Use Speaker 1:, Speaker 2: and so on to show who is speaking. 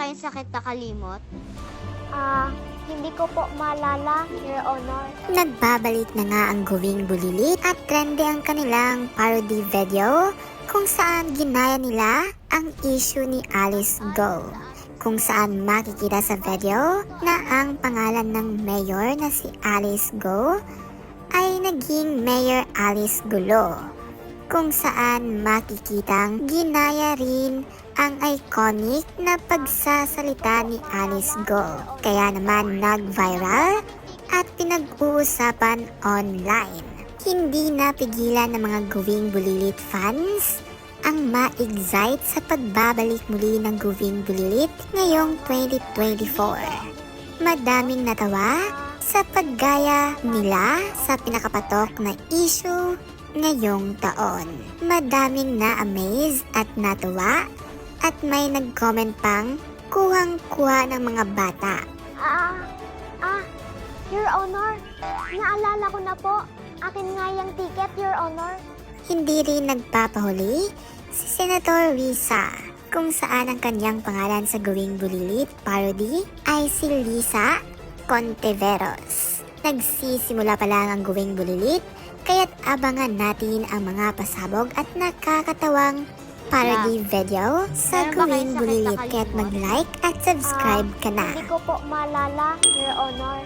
Speaker 1: kayong sakit na kalimot?
Speaker 2: Hindi ko po maalala, Your Honor.
Speaker 3: Nagbabalik na nga ang Gawing Bulilit at trendy ang kanilang parody video kung saan ginaya nila ang issue ni Alice Go. Kung saan makikita sa video na ang pangalan ng mayor na si Alice Go ay naging Mayor Alice Gulo. Kung saan makikitang ginaya rin ang iconic na pagsasalita ni Alice Go. Kaya naman nag-viral at pinag-uusapan online. Hindi napigilan ng mga Gawing Bulilit fans ang ma-excite sa pagbabalik muli ng Gawing Bulilit ngayong 2024. Madaming natawa sa paggaya nila sa pinakapatok na issue ngayong taon. Madaming na-amaze at natuwa at may nag-comment pang kuhang-kuha ng mga bata.
Speaker 2: Your Honor, naalala ko na po. Akin nga yung ticket, Your Honor.
Speaker 3: Hindi rin nagpapahuli si Senator Risa kung saan ang kanyang pangalan sa Gawing Bulilit parody ay si Lisa Conteveros. Nagsisimula pa lang ang Gawing Bulilit kaya't abangan natin ang mga pasabog at nakakatawang parody video sa
Speaker 1: Meron ba kayong
Speaker 3: Gawing
Speaker 1: sakit na
Speaker 3: Bulilit.
Speaker 1: kalimot?
Speaker 3: Kaya't mag-like at subscribe ka na.
Speaker 2: Hindi ko po maalala, Your Honor.